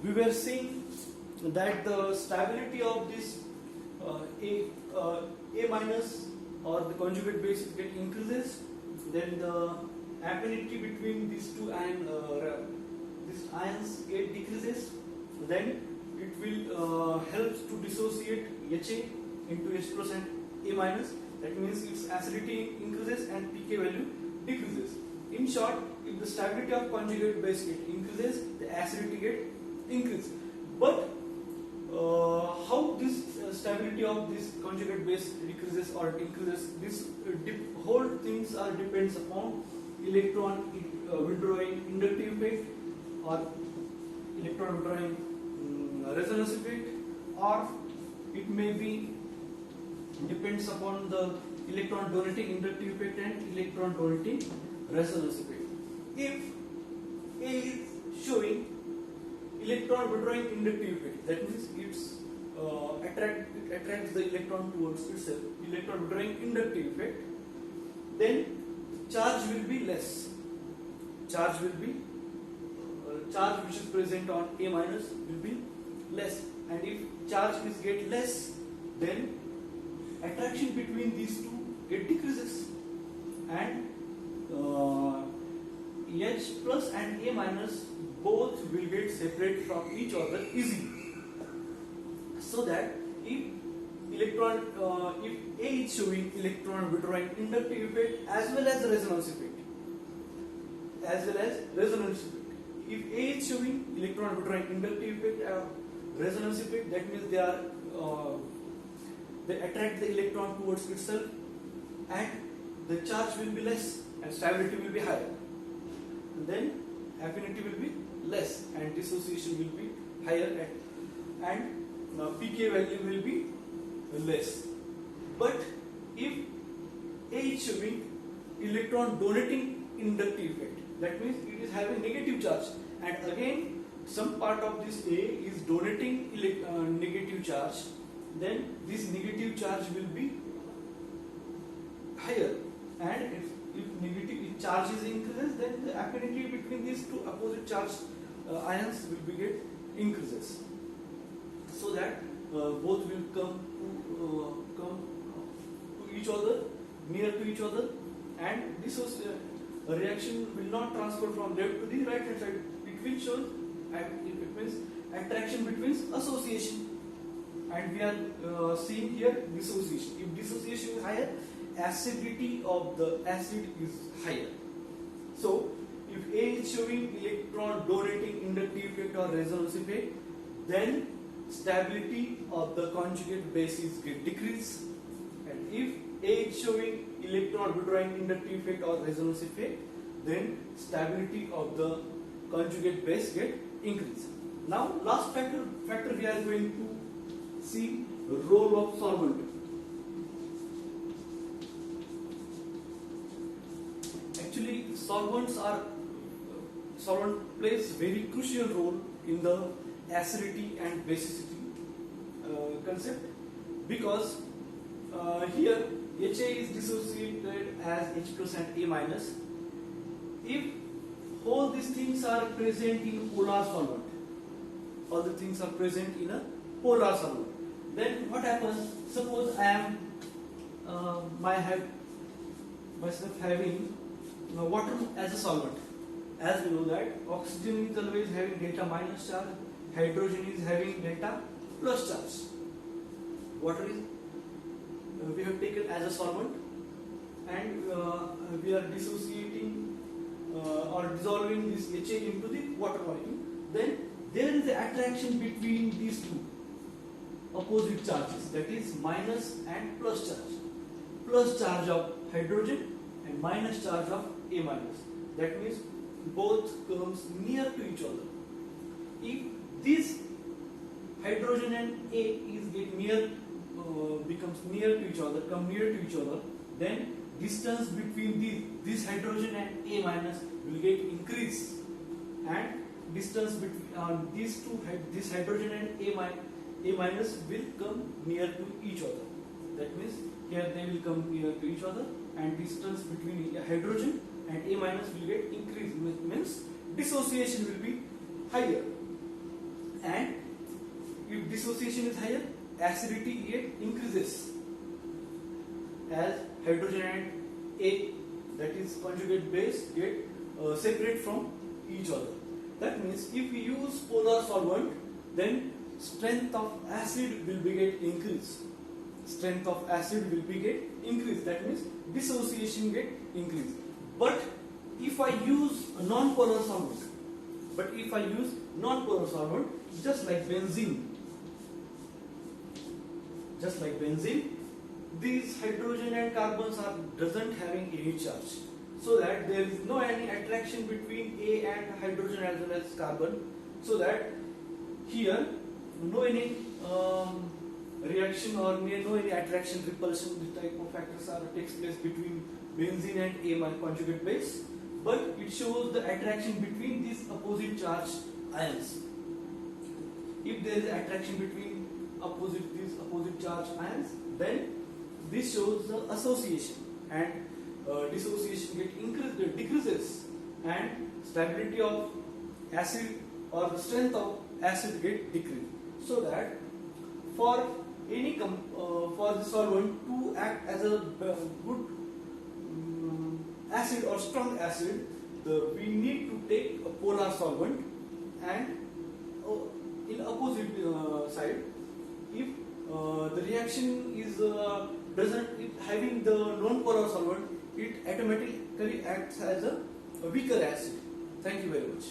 we were seeing that the stability of this A minus or the conjugate bases get increases, then the affinity between these two these ions get decreases, then it will helps to dissociate HA into H plus and A minus. That means its acidity increases and pK value decreases. In short, if the stability of conjugate base get increases, the acidity get increases. But how this stability of this conjugate base decreases or increases, this whole things are depends upon electron withdrawing inductive effect or electron withdrawing resonance effect, or it may be depends upon the electron donating inductive effect and electron donating resonance effect. If A is showing electron withdrawing inductive effect, that means it's attracts the electron towards itself, electron withdrawing inductive effect, then charge will be less. Charge will be charge which is present on A minus will be less, and if charge is get less, then attraction between these two get decreases, and H plus and A minus both will get separate from each other easily. So that if if A is showing electron withdrawing inductive effect as well as resonance effect, if A is showing electron withdrawing inductive effect, resonance effect, that means they attract the electron towards itself, and the charge will be less and stability will be higher. And then affinity will be less and dissociation will be higher, and pK value will be less. But if A is showing electron donating inductive effect, that means it is having negative charge, and again some part of this A is donating negative charge, then this negative charge will be higher, and if charge is increases, then the affinity between these two opposite charge ions will be get increases, so that both will come to each other, near to each other, and this reaction will not transfer from left to the right hand side. It will show, it means attraction between association, and we are seeing here dissociation. If dissociation is higher, acidity of the acid is higher. So if A is showing electron donating inductive effect or resonance effect, then stability of the conjugate bases get decreased, and if A is showing electron withdrawing inductive effect or resonance effect, then stability of the conjugate base get increased. Now last factor we are going to see the role of solvent. Actually, solvent plays very crucial role in the acidity and basicity concept, because here HA is dissociated as H plus and A minus. If all these things are present in polar solvent, all the things are present in a polar solvent, then what happens? Suppose I am myself having water as a solvent. As we know that oxygen is always having delta minus charge, hydrogen is having delta plus charge. Water is we have taken as a solvent, and we are dissociating or dissolving this HA into the water molecule. Then there is an attraction between these two opposite charges, that is minus and plus charge. Plus charge of hydrogen and minus charge of A minus. That means both comes near to each other. If this hydrogen and A is get near, becomes near to each other, come near to each other, then distance between this hydrogen and A minus will get increased, and distance between these two, this hydrogen and A minus will come near to each other. That means here they will come near to each other, and distance between hydrogen and A minus will get increased, means dissociation will be higher. and if dissociation is higher, acidity it increases as hydrogen and A, that is conjugate base, get separate from each other. That means if we use polar solvent, then strength of acid will be get increased. Strength of acid will be get increased. That means dissociation get increased. But if I use a non-polar solvent, just like benzene, these hydrogen and carbons are doesn't having any charge, so that there is no any attraction between A and hydrogen as well as carbon, so that here no any reaction or no any attraction repulsion, this type of factors are takes place between benzene and A conjugate base, but it shows the attraction between these opposite charged ions. If there is attraction between these opposite charged ions, then this shows the association, and dissociation decreases, and stability of acid or the strength of acid get decreased. So that for any for the solvent to act as a good acid or strong acid, we need to take a polar solvent, and in opposite side, if the reaction is having the non-polar solvent, it automatically acts as a weaker acid. Thank you very much.